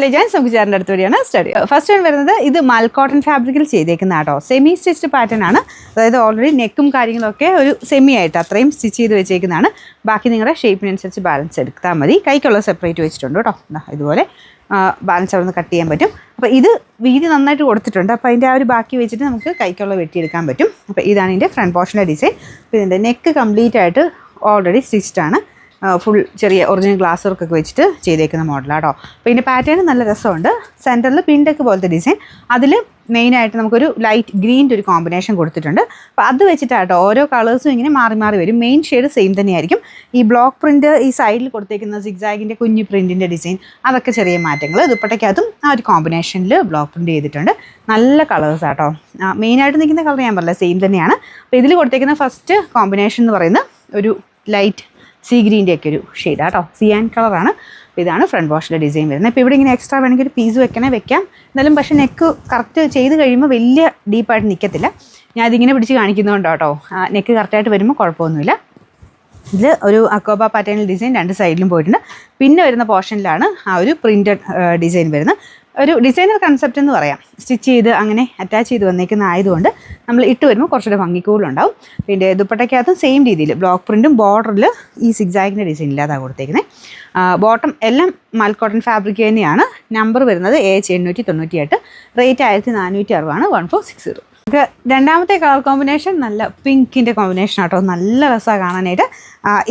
നമുക്ക് അടുത്ത വഴിയാണ് സ്റ്റഡി. ഫസ്റ്റ് ആണ് വരുന്നത്, ഇത് മൽ കോട്ടൺ ഫാബ്രിക്കിൽ ചെയ്തേക്കുന്ന കേട്ടോ. സെമി സ്റ്റിച്ച്ഡ് പാറ്റേൺ ആണ്. അതായത് ഓൾറെഡി നെക്കും കാര്യങ്ങളൊക്കെ ഒരു സെമി ആയിട്ട് അത്രയും സ്റ്റിച്ച് ചെയ്ത് വെച്ചേക്കുന്നതാണ്. ബാക്കി നിങ്ങളുടെ ഷേപ്പിനനുസരിച്ച് ബാലൻസ് എടുത്താൽ മതി. കൈക്കുള്ള സെപ്പറേറ്റ് വെച്ചിട്ടുണ്ട് കേട്ടോ. ഇതുപോലെ ബാലൻസ് അവിടെ നിന്ന് കട്ട് ചെയ്യാൻ പറ്റും. അപ്പോൾ ഇത് വീതി നന്നായിട്ട് കൊടുത്തിട്ടുണ്ട്. അപ്പോൾ അതിൻ്റെ ആ ഒരു ബാക്കി വെച്ചിട്ട് നമുക്ക് കൈക്കുള്ള വെട്ടിയെടുക്കാൻ പറ്റും. അപ്പോൾ ഇതാണ് ഇതിൻ്റെ ഫ്രണ്ട് പോർഷൻ്റെ ഡിസൈൻ. അപ്പോൾ ഇതിൻ്റെ നെക്ക് കംപ്ലീറ്റ് ആയിട്ട് ഓൾറെഡി സ്റ്റിച്ച്ഡ് ആണ്. ഫുൾ ചെറിയ ഒറിജിനൽ ഗ്ലാസ് വർക്കൊക്കെ വെച്ചിട്ട് ചെയ്തേക്കുന്ന മോഡലാണ് കേട്ടോ. അപ്പോൾ ഇതിൻ്റെ പാറ്റേൺ നല്ല രസമുണ്ട്. സെൻറ്ററിൽ പിൻടെക്ക് പോലത്തെ ഡിസൈൻ, അതിൽ മെയിനായിട്ട് നമുക്കൊരു ലൈറ്റ് ഗ്രീൻ്റെ ഒരു കോമ്പിനേഷൻ കൊടുത്തിട്ടുണ്ട്. അപ്പോൾ അത് വെച്ചിട്ടാട്ടോ ഓരോ കളേഴ്സും ഇങ്ങനെ മാറി മാറി വരും. മെയിൻ ഷെയ്ഡ് സെയിം തന്നെയായിരിക്കും. ഈ ബ്ലോക്ക് പ്രിൻറ്റ്, ഈ സൈഡിൽ കൊടുത്തേക്കുന്ന സിഗ്സാഗിൻ്റെ കുഞ്ഞു പ്രിൻറ്റിൻ്റെ ഡിസൈൻ, അതൊക്കെ ചെറിയ മാറ്റങ്ങൾ. ദുപ്പട്ടയ്ക്കകത്തും ആ ഒരു കോമ്പിനേഷനിൽ ബ്ലോക്ക് പ്രിൻറ്റ് ചെയ്തിട്ടുണ്ട്. നല്ല കളേഴ്സ് ആട്ടോ. മെയിനായിട്ട് നിൽക്കുന്ന കളർ ഞാൻ പറഞ്ഞില്ല, സെയിം തന്നെയാണ്. അപ്പോൾ ഇതിൽ കൊടുത്തേക്കുന്ന ഫസ്റ്റ് കോമ്പിനേഷൻ എന്ന് പറയുന്നത് ഒരു ലൈറ്റ് സീ ഗ്രീൻ്റെ ഒക്കെ ഒരു ഷെയ്ഡാണ് കേട്ടോ. സിയാൻ കളറാണ്. അപ്പോൾ ഇതാണ് ഫ്രണ്ട് വാഷിൻ്റെ ഡിസൈൻ വരുന്നത്. ഇപ്പോൾ ഇവിടെ ഇങ്ങനെ എക്സ്ട്രാ വേണമെങ്കിൽ ഒരു പീസ് വെക്കാം. എന്നാലും പക്ഷേ നെക്ക് കറക്റ്റ് ചെയ്ത് കഴിയുമ്പോൾ വലിയ ഡീപ്പായിട്ട് നിൽക്കത്തില്ല. ഞാൻ ഇതിങ്ങനെ പിടിച്ച് കാണിക്കുന്നതുകൊണ്ട് കേട്ടോ. നെക്ക് കറക്റ്റായിട്ട് വരുമ്പോൾ കുഴപ്പമൊന്നുമില്ല. ഇതിൽ ഒരു അക്കോബ പാറ്റേണിൽ ഡിസൈൻ രണ്ട് സൈഡിലും പോയിട്ടുണ്ട്. പിന്നെ വരുന്ന പോർഷനിലാണ് ആ ഒരു പ്രിൻറ്റഡ് ഡിസൈൻ വരുന്നത്. ഒരു ഡിസൈനർ കൺസെപ്റ്റ് എന്ന് പറയാം. സ്റ്റിച്ച് ചെയ്ത് അങ്ങനെ അറ്റാച്ച് ചെയ്ത് വന്നേക്കുന്ന ആയതുകൊണ്ട് നമ്മൾ ഇട്ട് വരുമ്പോൾ കുറച്ചുകൂടെ ഭംഗിക്കൂടുണ്ടാവും. പിന്നെ ദുപ്പട്ടയ്ക്കകത്തും സെയിം രീതിയിൽ ബ്ലോക്ക് പ്രിൻറ്റും ബോർഡറിൽ ഈ സിഗ്സാഗിൻ്റെ ഡിസൈൻ ഇല്ലാതാണ് കൊടുത്തേക്കുന്നത്. ബോട്ടം എല്ലാം മൽ കോട്ടൺ ഫാബ്രിക് തന്നെയാണ്. നമ്പർ വരുന്നത് AH898, റേറ്റ് 1460 1460. നമുക്ക് രണ്ടാമത്തെ കളർ കോമ്പിനേഷൻ നല്ല പിങ്കിൻ്റെ കോമ്പിനേഷൻ ആട്ടോ. നല്ല രസമാണ് കാണാനായിട്ട്.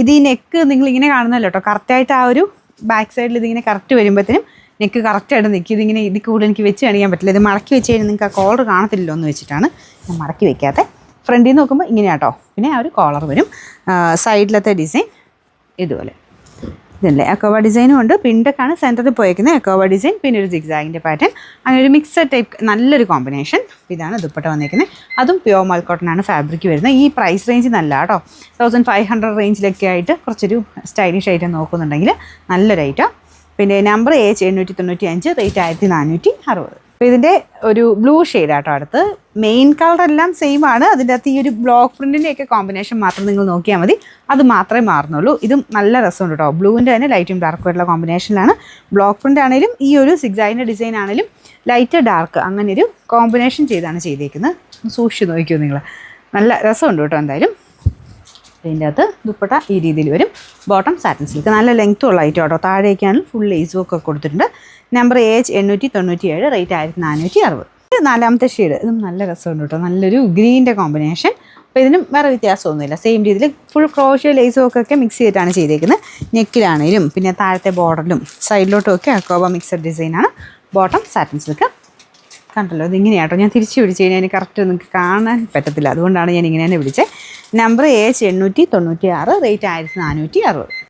ഇത് ഈ നെക്ക് നിങ്ങളിങ്ങനെ കാണുന്നല്ലോ കേട്ടോ. കറക്റ്റായിട്ട് ആ ഒരു ബാക്ക് സൈഡിൽ ഇതിങ്ങനെ കറക്റ്റ് വരുമ്പോഴത്തേനും നെക്ക് കറക്റ്റായിട്ട് നിൽക്കും. ഇതിങ്ങനെ ഇതിൽ കൂടുതൽ എനിക്ക് വെച്ച് കാണിക്കാൻ പറ്റില്ല. ഇത് മടക്കി വെച്ച് കഴിഞ്ഞാൽ നിങ്ങൾക്ക് ആ കോളർ കാണത്തില്ലല്ലോ എന്ന് വെച്ചിട്ടാണ് ഞാൻ മടക്കി വെക്കാത്ത. ഫ്രണ്ടിൽ നിന്ന് നോക്കുമ്പോൾ ഇങ്ങനെയാട്ടോ. പിന്നെ ആ ഒരു കോളർ വരും. സൈഡിലത്തെ ഡിസൈൻ ഇതുപോലെ ഇതല്ലേ അക്കോബ ഡിസൈനും ഉണ്ട്. പിൻടെക്കാണ് സെൻറ്ററിൽ പോയേക്കുന്നത്. അക്കോബ ഡിസൈൻ, പിന്നെ ഒരു സിഗ്സാഗിൻ്റെ പാറ്റേൺ, അങ്ങനെ ഒരു മിക്സഡ് ടൈപ്പ് നല്ലൊരു കോമ്പിനേഷൻ. ഇതാണ് ദുപ്പട്ട വന്നിരിക്കുന്നത്. അതും പ്യോർ മൽ കോട്ടൺ ആണ് ഫാബ്രിക് വരുന്നത്. ഈ പ്രൈസ് റേഞ്ച് നല്ല കേട്ടോ. 1500 റേഞ്ചിലൊക്കെ ആയിട്ട് കുറച്ചൊരു സ്റ്റൈലിഷ് ഐറ്റം നോക്കുന്നുണ്ടെങ്കിൽ നല്ലൊരു ഐറ്റം. പിന്നെ നമ്പർ AH895, റേറ്റ് 1460. അപ്പോൾ ഇതിൻ്റെ ഒരു ബ്ലൂ ഷെയ്ഡാട്ടോ അടുത്ത്. മെയിൻ കളർ എല്ലാം സെയിം ആണ്. അതിൻ്റെ അകത്ത് ഈ ഒരു ബ്ലോക്ക് പ്രിൻറ്റിൻ്റെയൊക്കെ കോമ്പിനേഷൻ മാത്രം നിങ്ങൾ നോക്കിയാൽ മതി. അത് മാത്രമേ മാറുന്നുള്ളൂ. ഇതും നല്ല രസമുണ്ട് കേട്ടോ. ബ്ലൂവിൻ്റെ തന്നെ ലൈറ്റും ഡാർക്കും ആയിട്ടുള്ള കോമ്പിനേഷനിലാണ്. ബ്ലോക്ക് പ്രിൻ്റ് ആണെങ്കിലും ഈ ഒരു സിഗ്സാഗിൻ്റെ ഡിസൈൻ ആണെങ്കിലും ലൈറ്റ് ഡാർക്ക് അങ്ങനെ ഒരു കോമ്പിനേഷൻ ചെയ്താണ് ചെയ്തേക്കുന്നത്. സൂക്ഷിച്ച് നോക്കിയോ നിങ്ങൾ. നല്ല രസമുണ്ട് കേട്ടോ. എന്തായാലും ഇതിൻ്റെ അകത്ത് ദുപ്പട്ട ഈ രീതിയിൽ വരും. ബോട്ടം സാറ്റിൻ സിൽക്ക്, നല്ല ലെങ്ത്തും ഉള്ള ഐറ്റം കേട്ടോ. താഴേക്കാണ് ഫുൾ ലേസ് വർക്ക് ഒക്കെ കൊടുത്തിട്ടുണ്ട്. Number AH897, rate 1460. നാലാമത്തെ ഷെയ്ഡ്, ഇതും നല്ല രസമുണ്ട് കേട്ടോ. നല്ലൊരു ഗ്രീൻ്റെ കോമ്പിനേഷൻ. അപ്പോൾ ഇതിനും വേറെ വ്യത്യാസമൊന്നുമില്ല. സെയിം രീതിയിൽ ഫുൾ ക്രോഷ്യോ ലേസ് വർക്കൊക്കെ മിക്സ് ചെയ്തിട്ടാണ് ചെയ്തേക്കുന്നത്. നെക്കിലാണെങ്കിലും പിന്നെ താഴത്തെ ബോർഡറിലും സൈഡിലോട്ടും ഒക്കെ അക്കോബ മിക്സഡ് ഡിസൈനാണ്. Bottom satin silk. കണ്ടല്ലോ, ഇതിങ്ങനെയാട്ടോ. ഞാൻ തിരിച്ച് പിടിച്ച് കഴിഞ്ഞാൽ എനിക്ക് കറക്റ്റ് നിങ്ങൾക്ക് കാണാൻ പറ്റത്തില്ല. അതുകൊണ്ടാണ് ഞാൻ ഇങ്ങനെ തന്നെ പിടിച്ചത്. Number AH896, rate 1460.